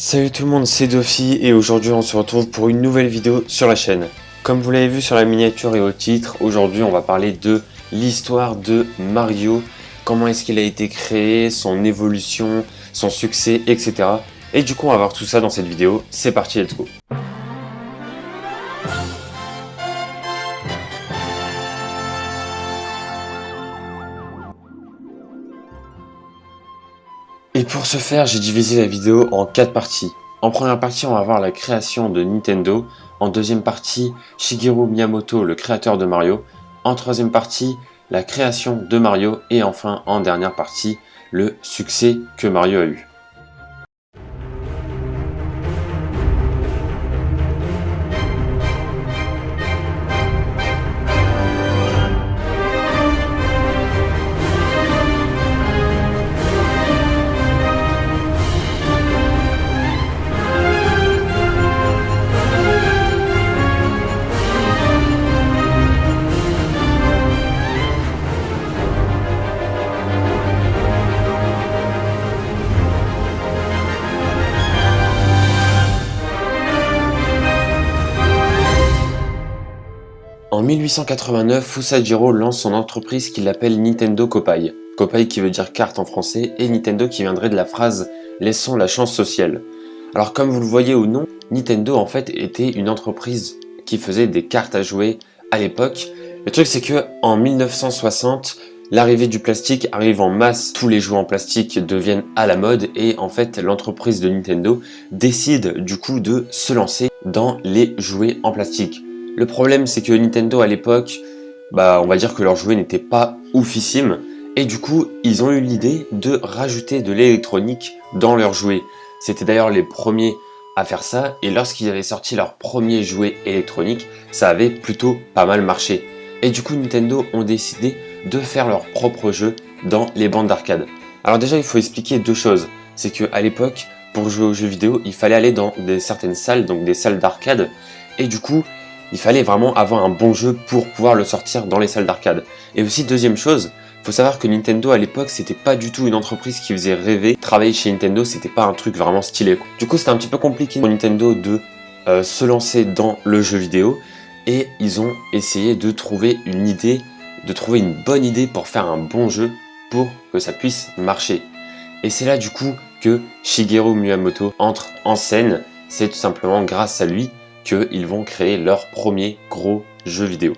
Salut tout le monde, c'est Dofi et aujourd'hui on se retrouve pour une nouvelle vidéo sur la chaîne. Comme vous l'avez vu sur la miniature et au titre, aujourd'hui on va parler de l'histoire de Mario, comment est-ce qu'il a été créé, son évolution, son succès, etc. Et du coup on va voir tout ça dans cette vidéo, c'est parti, let's go. Et pour ce faire, j'ai divisé la vidéo en 4 parties. En première partie, on va voir la création de Nintendo. En deuxième partie, Shigeru Miyamoto, le créateur de Mario. En troisième partie, la création de Mario. Et enfin, en dernière partie, le succès que Mario a eu. En 1889, Fusajiro lance son entreprise qu'il appelle Nintendo Kopai. Kopai qui veut dire carte en français et Nintendo qui viendrait de la phrase « laissons la chance sociale ». Alors comme vous le voyez ou non, Nintendo en fait était une entreprise qui faisait des cartes à jouer à l'époque. Le truc c'est que en 1960, l'arrivée du plastique arrive en masse, tous les jouets en plastique deviennent à la mode et en fait l'entreprise de Nintendo décide du coup de se lancer dans les jouets en plastique. Le problème c'est que Nintendo à l'époque, on va dire que leurs jouets n'étaient pas oufissimes et du coup ils ont eu l'idée de rajouter de l'électronique dans leurs jouets. C'était d'ailleurs les premiers à faire ça et lorsqu'ils avaient sorti leur premier jouet électronique, ça avait plutôt pas mal marché. Et du coup Nintendo ont décidé de faire leur propre jeu dans les bandes d'arcade. Alors déjà il faut expliquer deux choses, c'est qu'à l'époque pour jouer aux jeux vidéo il fallait aller dans certaines salles, donc des salles d'arcade et du coup il fallait vraiment avoir un bon jeu pour pouvoir le sortir dans les salles d'arcade. Et aussi deuxième chose, faut savoir que Nintendo à l'époque c'était pas du tout une entreprise qui faisait rêver. Travailler chez Nintendo c'était pas un truc vraiment stylé. Du coup c'était un petit peu compliqué pour Nintendo de se lancer dans le jeu vidéo et ils ont essayé de trouver une idée, de trouver une bonne idée pour faire un bon jeu pour que ça puisse marcher. Et c'est là du coup que Shigeru Miyamoto entre en scène, c'est tout simplement grâce à lui qu'ils vont créer leur premier gros jeu vidéo.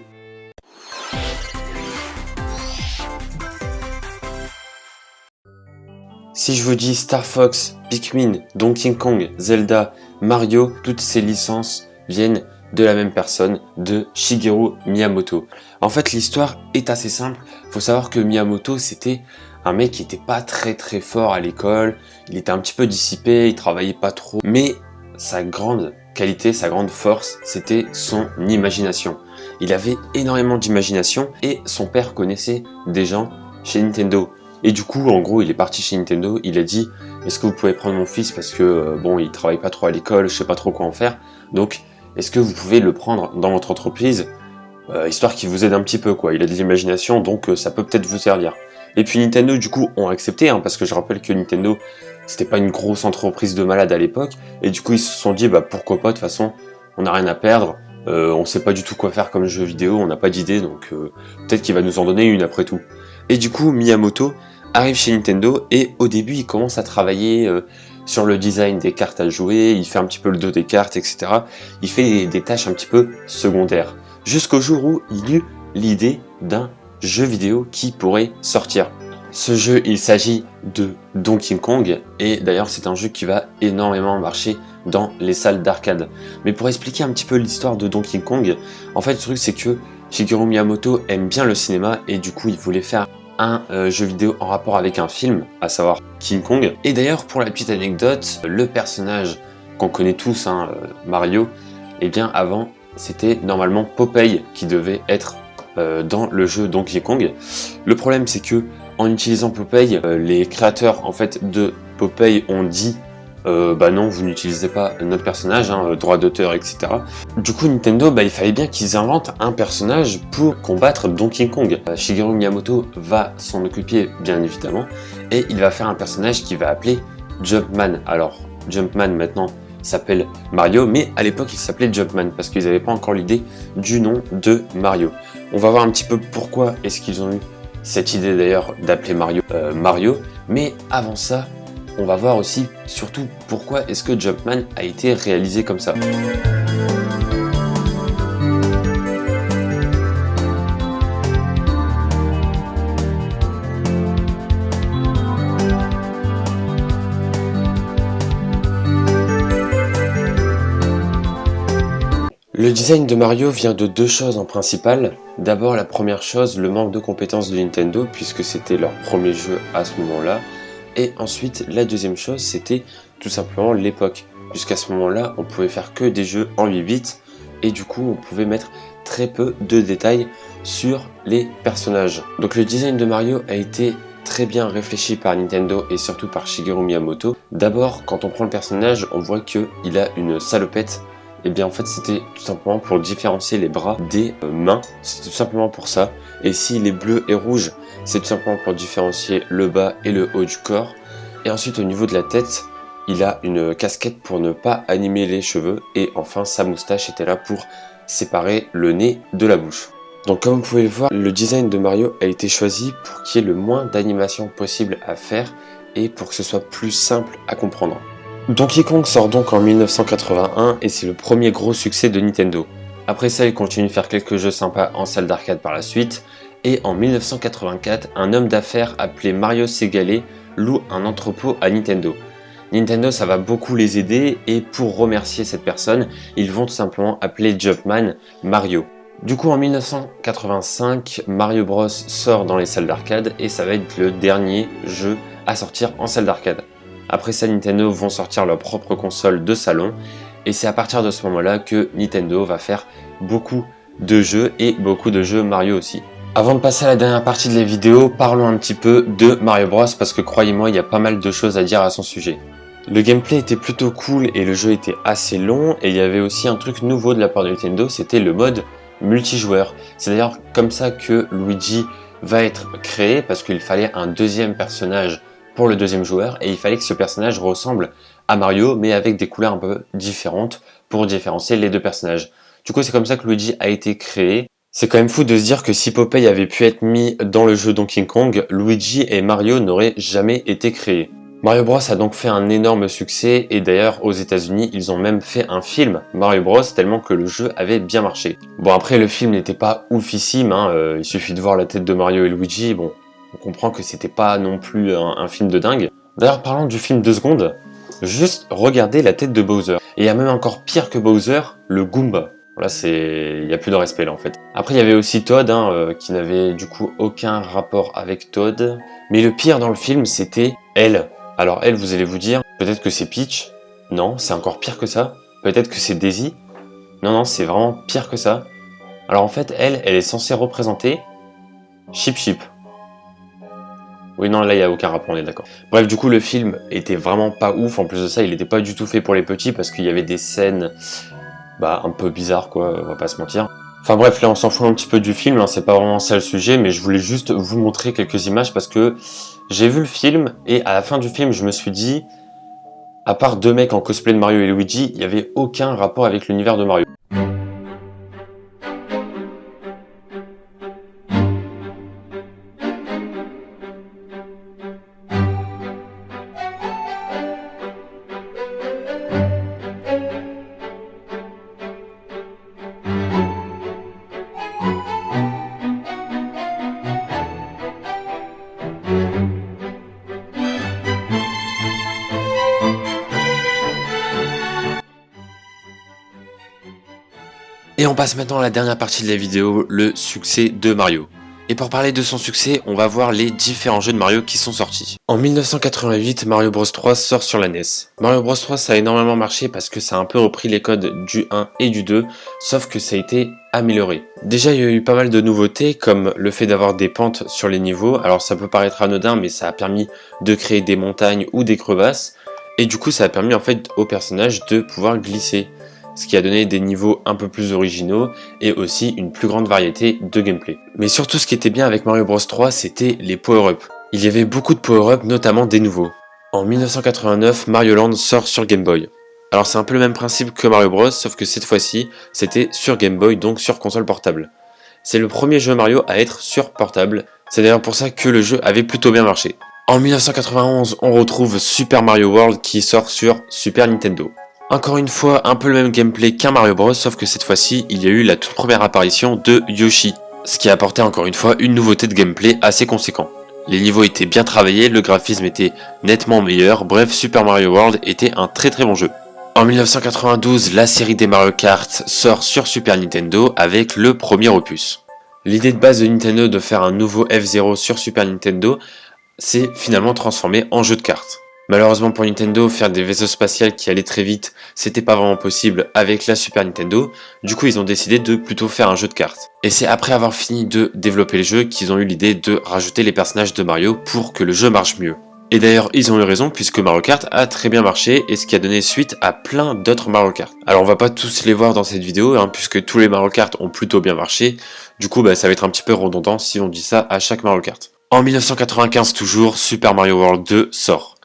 Si je vous dis Star Fox, Pikmin, Donkey Kong, Zelda, Mario, toutes ces licences viennent de la même personne, de Shigeru Miyamoto. En fait, l'histoire est assez simple. Il faut savoir que Miyamoto, c'était un mec qui n'était pas très fort à l'école. Il était un petit peu dissipé, il travaillait pas trop. Mais sa grande qualité, sa grande force, c'était son imagination. Il avait énormément d'imagination et son père connaissait des gens chez Nintendo. Et du coup, en gros, il est parti chez Nintendo, il a dit « Est-ce que vous pouvez prendre mon fils parce que, il travaille pas trop à l'école, je sais pas trop quoi en faire. Donc, est-ce que vous pouvez le prendre dans votre entreprise, histoire qu'il vous aide un petit peu, quoi. Il a de l'imagination, donc ça peut peut-être vous servir. » Et puis Nintendo, du coup, ont accepté, parce que je rappelle que Nintendo, c'était pas une grosse entreprise de malade à l'époque, et du coup ils se sont dit pourquoi pas, de toute façon on n'a rien à perdre, on sait pas du tout quoi faire comme jeu vidéo, on n'a pas d'idée, donc peut-être qu'il va nous en donner une après tout. Et du coup Miyamoto arrive chez Nintendo et au début il commence à travailler sur le design des cartes à jouer, il fait un petit peu le dos des cartes, etc. Il fait des tâches un petit peu secondaires, jusqu'au jour où il eut l'idée d'un jeu vidéo qui pourrait sortir. Ce jeu, il s'agit de Donkey Kong, et d'ailleurs c'est un jeu qui va énormément marcher dans les salles d'arcade. Mais pour expliquer un petit peu l'histoire de Donkey Kong, en fait le truc c'est que Shigeru Miyamoto aime bien le cinéma, et du coup il voulait faire un jeu vidéo en rapport avec un film, à savoir King Kong. Et d'ailleurs pour la petite anecdote, le personnage qu'on connaît tous, Mario, et bien avant c'était normalement Popeye qui devait être dans le jeu Donkey Kong. Le problème c'est que en utilisant Popeye, les créateurs en fait de Popeye ont dit non, vous n'utilisez pas notre personnage, droit d'auteur, etc. Du coup Nintendo, il fallait bien qu'ils inventent un personnage pour combattre Donkey Kong. Shigeru Miyamoto va s'en occuper bien évidemment, et il va faire un personnage qu'il va appeler Jumpman. Alors Jumpman maintenant s'appelle Mario, mais à l'époque il s'appelait Jumpman parce qu'ils n'avaient pas encore l'idée du nom de Mario. On va voir un petit peu pourquoi est-ce qu'ils ont eu cette idée d'ailleurs d'appeler Mario Mario, mais avant ça, on va voir aussi surtout pourquoi est-ce que Jumpman a été réalisé comme ça. Le design de Mario vient de deux choses en principal. D'abord, la première chose, le manque de compétences de Nintendo, puisque c'était leur premier jeu à ce moment-là. Et ensuite, la deuxième chose, c'était tout simplement l'époque. Puisqu'à ce moment-là, on pouvait faire que des jeux en 8 bits, et du coup, on pouvait mettre très peu de détails sur les personnages. Donc le design de Mario a été très bien réfléchi par Nintendo et surtout par Shigeru Miyamoto. D'abord, quand on prend le personnage, on voit qu'il a une salopette. Et bien en fait c'était tout simplement pour différencier les bras des mains, c'est tout simplement pour ça. Et s'il est bleu et rouge, c'est tout simplement pour différencier le bas et le haut du corps. Et ensuite au niveau de la tête, il a une casquette pour ne pas animer les cheveux. Et enfin sa moustache était là pour séparer le nez de la bouche. Donc comme vous pouvez le voir, le design de Mario a été choisi pour qu'il y ait le moins d'animation possible à faire et pour que ce soit plus simple à comprendre. Donkey Kong sort donc en 1981 et c'est le premier gros succès de Nintendo. Après ça, il continue de faire quelques jeux sympas en salle d'arcade par la suite. Et en 1984, un homme d'affaires appelé Mario Segale loue un entrepôt à Nintendo. Nintendo, ça va beaucoup les aider et pour remercier cette personne, ils vont tout simplement appeler Jumpman Mario. Du coup, en 1985, Mario Bros sort dans les salles d'arcade et ça va être le dernier jeu à sortir en salle d'arcade. Après ça, Nintendo vont sortir leur propre console de salon et c'est à partir de ce moment-là que Nintendo va faire beaucoup de jeux et beaucoup de jeux Mario aussi. Avant de passer à la dernière partie de la vidéo, parlons un petit peu de Mario Bros parce que croyez-moi, il y a pas mal de choses à dire à son sujet. Le gameplay était plutôt cool et le jeu était assez long et il y avait aussi un truc nouveau de la part de Nintendo, c'était le mode multijoueur. C'est d'ailleurs comme ça que Luigi va être créé parce qu'il fallait un deuxième personnage pour le deuxième joueur et il fallait que ce personnage ressemble à Mario mais avec des couleurs un peu différentes pour différencier les deux personnages. Du coup c'est comme ça que Luigi a été créé. C'est quand même fou de se dire que si Popeye avait pu être mis dans le jeu Donkey Kong, Luigi et Mario n'auraient jamais été créés. Mario Bros a donc fait un énorme succès et d'ailleurs aux États-Unis ils ont même fait un film Mario Bros tellement que le jeu avait bien marché. Bon après le film n'était pas oufissime, il suffit de voir la tête de Mario et Luigi, bon. On comprend que c'était pas non plus un film de dingue. D'ailleurs, parlant du film 2 secondes, juste regardez la tête de Bowser. Et il y a même encore pire que Bowser, le Goomba. Là, il n'y a plus de respect là en fait. Après, il y avait aussi Toad, qui n'avait du coup aucun rapport avec Toad. Mais le pire dans le film, c'était elle. Alors elle, vous allez vous dire, peut-être que c'est Peach. Non, c'est encore pire que ça. Peut-être que c'est Daisy. Non, c'est vraiment pire que ça. Alors en fait, elle est censée représenter Chip Chip. Oui, non, là, il n'y a aucun rapport, on est d'accord. Bref, du coup, le film était vraiment pas ouf. En plus de ça, il n'était pas du tout fait pour les petits parce qu'il y avait des scènes un peu bizarres, quoi, on va pas se mentir. Enfin bref, là, on s'en fout un petit peu du film, c'est pas vraiment ça le sujet, mais je voulais juste vous montrer quelques images parce que j'ai vu le film et à la fin du film, je me suis dit, à part deux mecs en cosplay de Mario et Luigi, il n'y avait aucun rapport avec l'univers de Mario. Et on passe maintenant à la dernière partie de la vidéo, le succès de Mario. Et pour parler de son succès, on va voir les différents jeux de Mario qui sont sortis. En 1988, Mario Bros 3 sort sur la NES. Mario Bros 3 ça a énormément marché parce que ça a un peu repris les codes du 1 et du 2, sauf que ça a été amélioré. Déjà il y a eu pas mal de nouveautés comme le fait d'avoir des pentes sur les niveaux, alors ça peut paraître anodin mais ça a permis de créer des montagnes ou des crevasses, et du coup ça a permis en fait aux personnages de pouvoir glisser. Ce qui a donné des niveaux un peu plus originaux et aussi une plus grande variété de gameplay. Mais surtout ce qui était bien avec Mario Bros 3, c'était les power-up. Il y avait beaucoup de power-up, notamment des nouveaux. En 1989, Mario Land sort sur Game Boy. Alors c'est un peu le même principe que Mario Bros, sauf que cette fois-ci, c'était sur Game Boy, donc sur console portable. C'est le premier jeu Mario à être sur portable, c'est d'ailleurs pour ça que le jeu avait plutôt bien marché. En 1991, on retrouve Super Mario World qui sort sur Super Nintendo. Encore une fois, un peu le même gameplay qu'un Mario Bros, sauf que cette fois-ci, il y a eu la toute première apparition de Yoshi, ce qui a apporté encore une fois une nouveauté de gameplay assez conséquent. Les niveaux étaient bien travaillés, le graphisme était nettement meilleur, bref, Super Mario World était un très bon jeu. En 1992, la série des Mario Kart sort sur Super Nintendo avec le premier opus. L'idée de base de Nintendo de faire un nouveau F-Zero sur Super Nintendo s'est finalement transformée en jeu de cartes. Malheureusement pour Nintendo, faire des vaisseaux spatials qui allaient très vite, c'était pas vraiment possible avec la Super Nintendo, du coup ils ont décidé de plutôt faire un jeu de cartes. Et c'est après avoir fini de développer le jeu qu'ils ont eu l'idée de rajouter les personnages de Mario pour que le jeu marche mieux. Et d'ailleurs ils ont eu raison puisque Mario Kart a très bien marché et ce qui a donné suite à plein d'autres Mario Kart. Alors on va pas tous les voir dans cette vidéo puisque tous les Mario Kart ont plutôt bien marché, du coup ça va être un petit peu redondant si on dit ça à chaque Mario Kart. En 1995 toujours, Super Mario World 2 sort.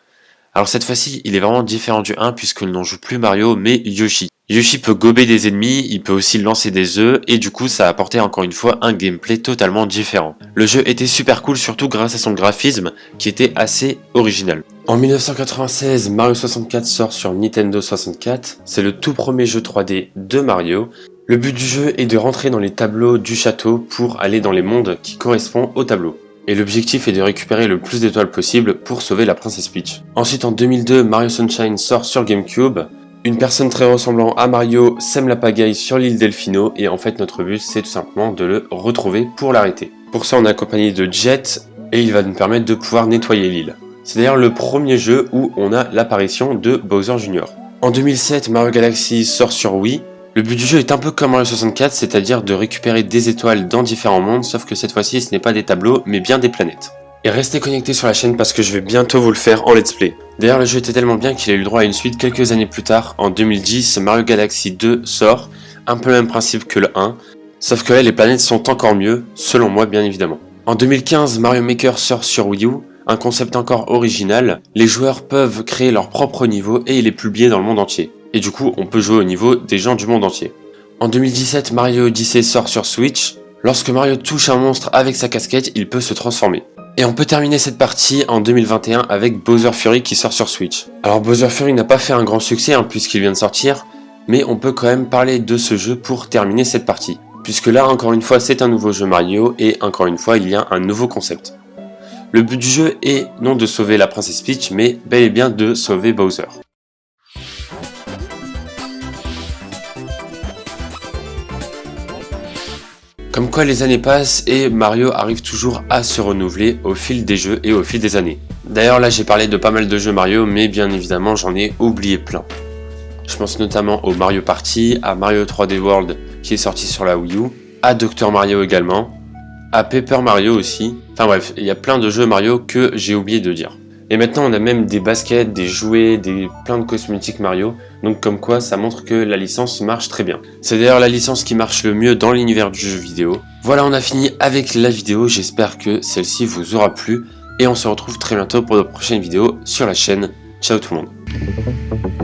Alors cette fois-ci, il est vraiment différent du 1 puisqu'il n'en joue plus Mario mais Yoshi. Yoshi peut gober des ennemis, il peut aussi lancer des œufs et du coup ça a apporté encore une fois un gameplay totalement différent. Le jeu était super cool surtout grâce à son graphisme qui était assez original. En 1996, Mario 64 sort sur Nintendo 64, c'est le tout premier jeu 3D de Mario. Le but du jeu est de rentrer dans les tableaux du château pour aller dans les mondes qui correspondent au tableau. Et l'objectif est de récupérer le plus d'étoiles possible pour sauver la princesse Peach. Ensuite en 2002, Mario Sunshine sort sur GameCube. Une personne très ressemblant à Mario sème la pagaille sur l'île Delfino et en fait notre but c'est tout simplement de le retrouver pour l'arrêter. Pour ça on est accompagné de Jet et il va nous permettre de pouvoir nettoyer l'île. C'est d'ailleurs le premier jeu où on a l'apparition de Bowser Jr. En 2007, Mario Galaxy sort sur Wii. Le but du jeu est un peu comme Mario 64, c'est-à-dire de récupérer des étoiles dans différents mondes, sauf que cette fois-ci ce n'est pas des tableaux, mais bien des planètes. Et restez connectés sur la chaîne parce que je vais bientôt vous le faire en let's play. D'ailleurs le jeu était tellement bien qu'il a eu le droit à une suite quelques années plus tard, en 2010, Mario Galaxy 2 sort, un peu le même principe que le 1, sauf que là les planètes sont encore mieux, selon moi bien évidemment. En 2015, Mario Maker sort sur Wii U, un concept encore original, les joueurs peuvent créer leur propre niveau et il est publié dans le monde entier. Et du coup, on peut jouer au niveau des gens du monde entier. En 2017, Mario Odyssey sort sur Switch. Lorsque Mario touche un monstre avec sa casquette, il peut se transformer. Et on peut terminer cette partie en 2021 avec Bowser Fury qui sort sur Switch. Alors Bowser Fury n'a pas fait un grand succès puisqu'il vient de sortir, mais on peut quand même parler de ce jeu pour terminer cette partie. Puisque là, encore une fois, c'est un nouveau jeu Mario et encore une fois, il y a un nouveau concept. Le but du jeu est non de sauver la princesse Peach, mais bel et bien de sauver Bowser. Comme quoi les années passent et Mario arrive toujours à se renouveler au fil des jeux et au fil des années. D'ailleurs là j'ai parlé de pas mal de jeux Mario mais bien évidemment j'en ai oublié plein. Je pense notamment au Mario Party, à Mario 3D World qui est sorti sur la Wii U, à Dr Mario également, à Paper Mario aussi. Enfin bref, il y a plein de jeux Mario que j'ai oublié de dire. Et maintenant on a même des baskets, des jouets, plein de cosmétiques Mario, donc comme quoi ça montre que la licence marche très bien. C'est d'ailleurs la licence qui marche le mieux dans l'univers du jeu vidéo. Voilà, on a fini avec la vidéo, j'espère que celle-ci vous aura plu, et on se retrouve très bientôt pour de prochaines vidéos sur la chaîne. Ciao tout le monde.